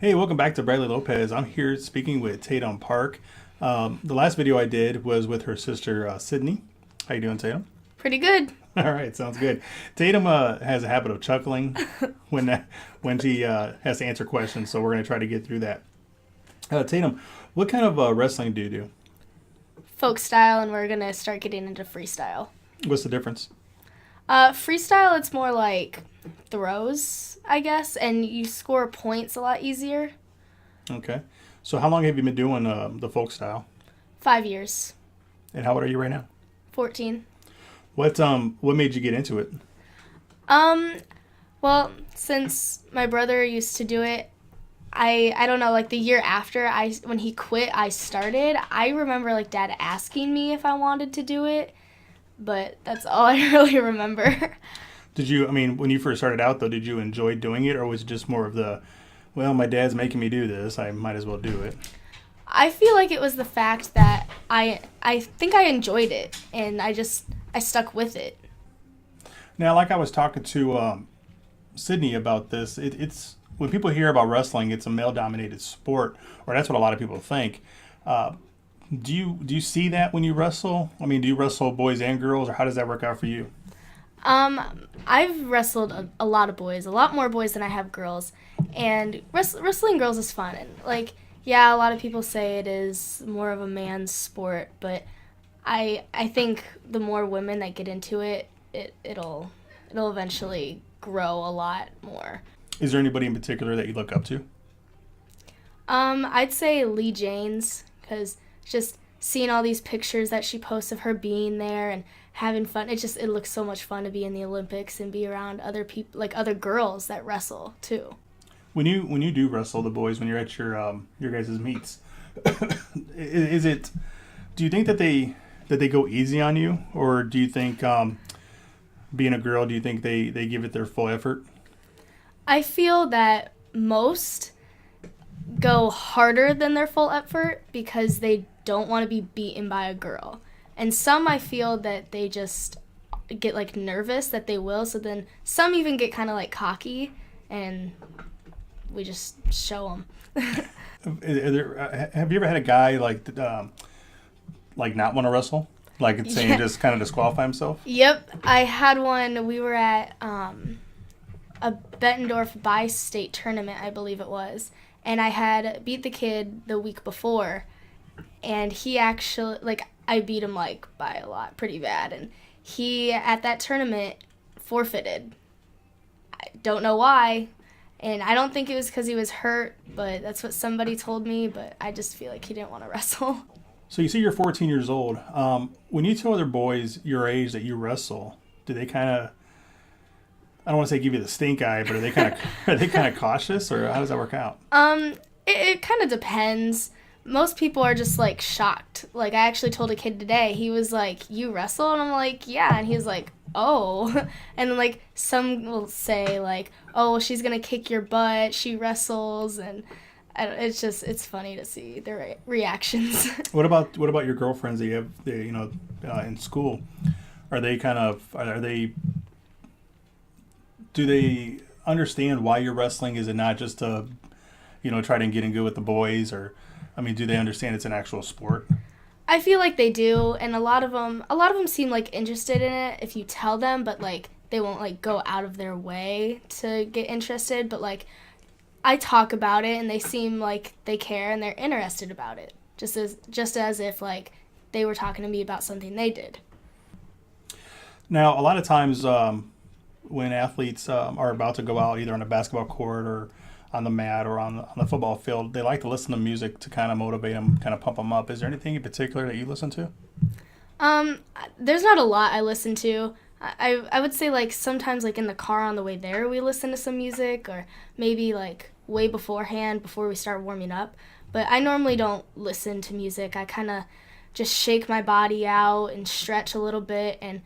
Hey, welcome back to Bradley Lopez. I'm here speaking with Tatum Park. The last video I did was with her sister Sydney. How you doing, Tatum? Pretty good. All right, sounds good. Tatum has a habit of chuckling when she has to answer questions, so we're going to try to get through that. Tatum, what kind of wrestling do you do? Folk style, and we're gonna start getting into freestyle. What's the difference? Freestyle, it's more like throws, I guess, and you score points a lot easier. Okay. So how long have you been doing the folk style? 5 years. And how old are you right now? 14. What made you get into it? Um, well, since my brother used to do it, I don't know, like the year after when he quit, I started. I remember like dad asking me if I wanted to do it, but that's all I really remember. When you first started out though, did you enjoy doing it, or was it just more of well, my dad's making me do this, I might as well do it? I feel like it was the fact that I think I enjoyed it, and I stuck with it. Now, like I was talking to Sydney about this, it's when people hear about wrestling, it's a male-dominated sport, or that's what a lot of people think. Uh, do you see that when you wrestle? I mean, do you wrestle boys and girls, or how does that work out for you? I've wrestled a lot of boys, a lot more boys than I have girls, and wrestling girls is fun. And like, yeah, a lot of people say it is more of a man's sport, but I think the more women that get into it, it'll eventually grow a lot more. Is there anybody in particular that you look up to? I'd say Lee Janes, because just seeing all these pictures that she posts of her being there and having fun, it looks so much fun to be in the Olympics and be around other people, like other girls that wrestle too. When you do wrestle the boys, when you're at your guys' meets, is it? Do you think that they go easy on you, or do you think being a girl, do you think they give it their full effort? I feel that most go harder than their full effort because they don't want to be beaten by a girl. And some I feel that they just get like nervous that they will, so then some even get kind of like cocky and we just show them. Have you ever had a guy like not want to wrestle, like it's saying Yeah. just kind of disqualify himself? Yep, I had one. We were at a Bettendorf bi-state tournament, I believe it was, and I had beat the kid the week before, and he actually, like, I beat him, like, by a lot, pretty bad, and he, at that tournament, forfeited. I don't know why, and I don't think it was because he was hurt, but that's what somebody told me, but I just feel like he didn't want to wrestle. So you see, you're 14 years old. When you tell other boys your age that you wrestle, do they kind of? I don't want to say give you the stink eye, but are they kind of are they kind of cautious, or how does that work out? It kind of depends. Most people are just like shocked. Like I actually told a kid today, he was like, "You wrestle?" And I'm like, "Yeah." And he was like, "Oh." And then like some will say like, "Oh, well, she's gonna kick your butt. She wrestles," and it's funny to see their reactions. What about your girlfriends that you have, in school? Are they do they understand why you're wrestling? Is it not just to try to get in good with the boys, or do they understand it's an actual sport? I feel like they do, and a lot of them seem like interested in it if you tell them, but like they won't like go out of their way to get interested. But like I talk about it, and they seem like they care and they're interested about it, just as if like they were talking to me about something they did. Now, a lot of times when athletes are about to go out either on a basketball court or on the mat or on the football field, they like to listen to music to kind of motivate them, kind of pump them up. Is there anything in particular that you listen to? Um, there's not a lot I listen to. I would say like sometimes like in the car on the way there we listen to some music, or maybe like way beforehand before we start warming up. But I normally don't listen to music. I kind of just shake my body out and stretch a little bit, and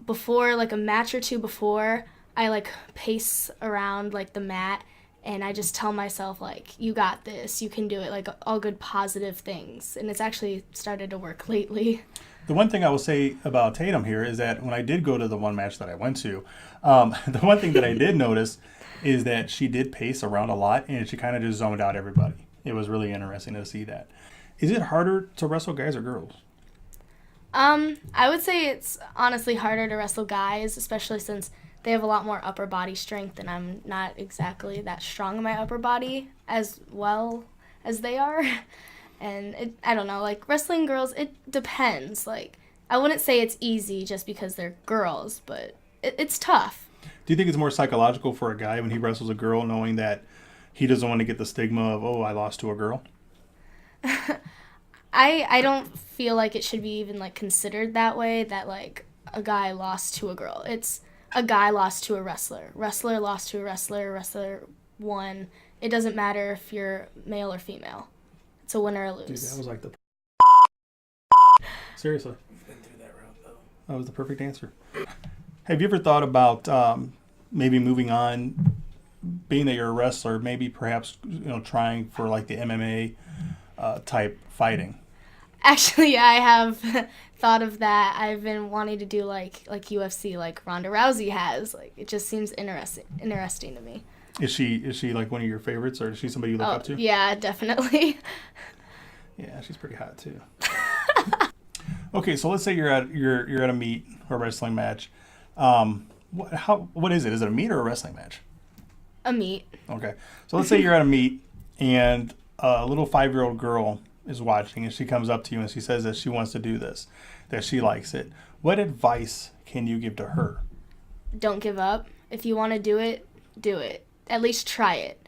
before like a match or two before, I like pace around like the mat And I just tell myself, like, you got this, you can do it, like, all good positive things. And it's actually started to work lately. The one thing I will say about Tatum here is that when I did go to the one match that I went to, the one thing that I did notice is that she did pace around a lot and she kind of just zoned out everybody. It was really interesting to see that. Is it harder to wrestle guys or girls? I would say it's honestly harder to wrestle guys, especially since they have a lot more upper body strength, and I'm not exactly that strong in my upper body as well as they are. And I don't know, like, wrestling girls, it depends. Like, I wouldn't say it's easy just because they're girls, but it's tough. Do you think it's more psychological for a guy when he wrestles a girl knowing that he doesn't want to get the stigma of, oh, I lost to a girl? I don't feel like it should be even, like, considered that way, that, like, a guy lost to a girl. It's a guy lost to a wrestler. Wrestler lost to a wrestler. Wrestler won. It doesn't matter if you're male or female. It's a win or a lose. Dude, that was like the... Seriously. We've been through that route, though. That was the perfect answer. Have you ever thought about maybe moving on, being that you're a wrestler, maybe perhaps trying for like the MMA type fighting? Actually, I have thought of that. I've been wanting to do like UFC, like Ronda Rousey has. Like, it just seems interesting to me. Is she like one of your favorites, or is she somebody you look up to? Yeah, definitely. Yeah, she's pretty hot too. Okay, so let's say you're at a meet or a wrestling match. What is it? Is it a meet or a wrestling match? A meet. Okay, so let's say you're at a meet and a little 5-year-old girl is watching and she comes up to you and she says that she wants to do this, that she likes it. What advice can you give to her? Don't give up. If you want to do it, do it. At least try it.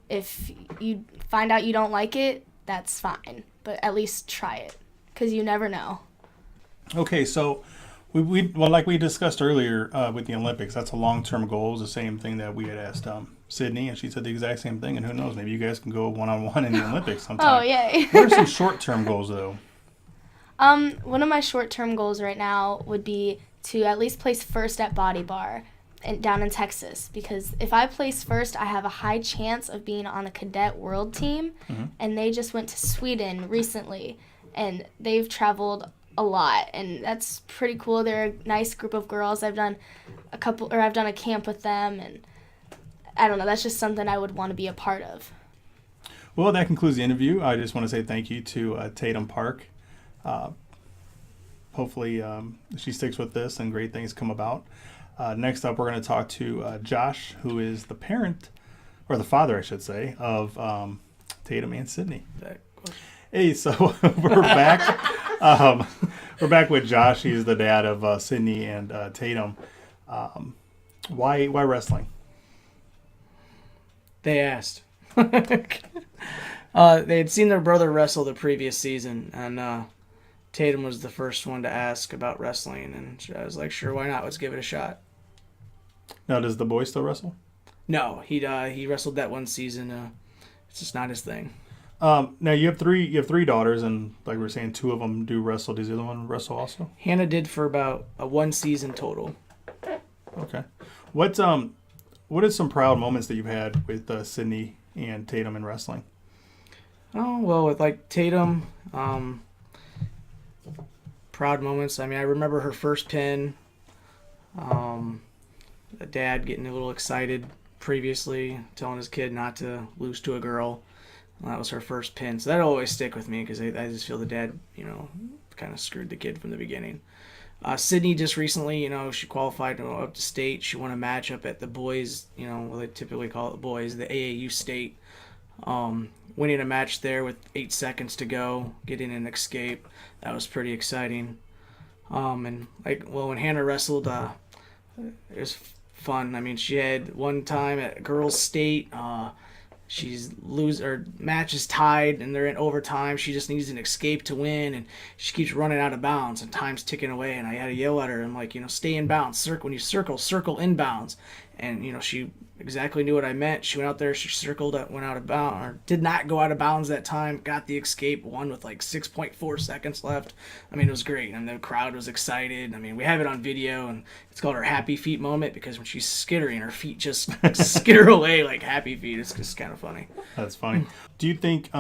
If you find out you don't like it, that's fine. But at least try it, because you never know. Okay, so well, like we discussed earlier with the Olympics, that's a long-term goal. It's the same thing that we had asked Sydney, and she said the exact same thing. And who knows, maybe you guys can go one-on-one in the Olympics sometime. Oh, yay. What are some short-term goals, though? One of my short-term goals right now would be to at least place first at Body Bar down in Texas, because if I place first, I have a high chance of being on the cadet world team, and they just went to Sweden recently, and they've traveled a lot, and that's pretty cool. They're a nice group of girls. I've done a camp with them, and I don't know, that's just something I would want to be a part of. Well, that concludes the interview. I just want to say thank you to Tatum Park. Hopefully she sticks with this and great things come about. Next up, we're going to talk to Josh, who is the parent, or the father, I should say, of Tatum and Sydney. Hey, so we're back. We're back with Josh. He's the dad of Sydney and Tatum. Why wrestling? They asked. They had seen their brother wrestle the previous season, and Tatum was the first one to ask about wrestling, and I was like, sure, why not? Let's give it a shot. Now, does the boy still wrestle? No, he wrestled that one season. It's just not his thing. Now you have three daughters, and like we were saying, 2 of them do wrestle. Does the other one wrestle also? Hannah did for about a 1 season total. Okay. What are some proud moments that you've had with Sydney and Tatum in wrestling? Oh, well, with like Tatum, proud moments. I mean, I remember her first pin. Dad getting a little excited previously, telling his kid not to lose to a girl. Well, that was her first pin. So that'll always stick with me because I just feel the dad, kind of screwed the kid from the beginning. Sydney just recently, she qualified to go up to state. She won a match up at the boys, what they typically call it the boys, the AAU state. Winning a match there with 8 seconds to go, getting an escape. That was pretty exciting. And when Hannah wrestled, it was fun. I mean, she had one time at girls state, match is tied and they're in overtime. She just needs an escape to win, and she keeps running out of bounds and time's ticking away. And I had to yell at her. I'm like, stay in bounds. When you circle inbounds. And, she exactly knew what I meant. She went out there, she circled, went out of bounds, or did not go out of bounds that time, got the escape, won with like 6.4 seconds left. I mean, it was great. And the crowd was excited. I mean, we have it on video, and it's called her happy feet moment, because when she's skittering, her feet just skitter away like happy feet. It's just kind of funny. That's funny. Do you think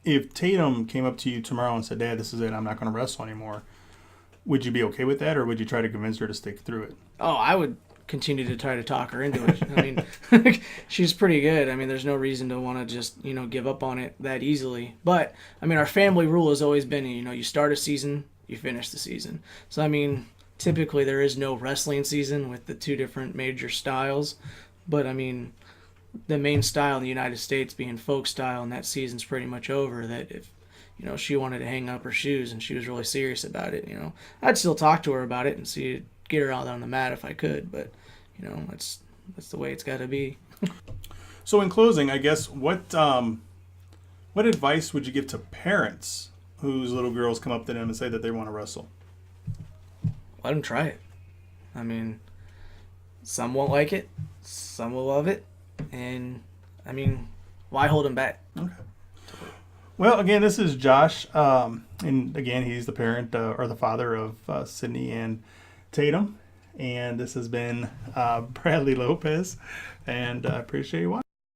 if Tatum came up to you tomorrow and said, Dad, this is it, I'm not going to wrestle anymore, would you be okay with that, or would you try to convince her to stick through it? Oh, I would continue to try to talk her into it. I mean, she's pretty good. I mean, there's no reason to want to just, give up on it that easily. But, I mean, our family rule has always been, you start a season, you finish the season. So, I mean, typically there is no wrestling season with the two different major styles. But, I mean, the main style in the United States being folk style, and that season's pretty much over. That if, she wanted to hang up her shoes and she was really serious about it, I'd still talk to her about it and get her out on the mat if I could, but that's the way it's got to be. So in closing, I guess what advice would you give to parents whose little girls come up to them and say that they want to wrestle? Let them try it. I mean, some won't like it, some will love it, and I mean, why hold them back? Okay. Well, again, this is Josh, and again, he's the parent or the father of Sydney and Tatum, and this has been Bradley Lopez, and I appreciate you watching.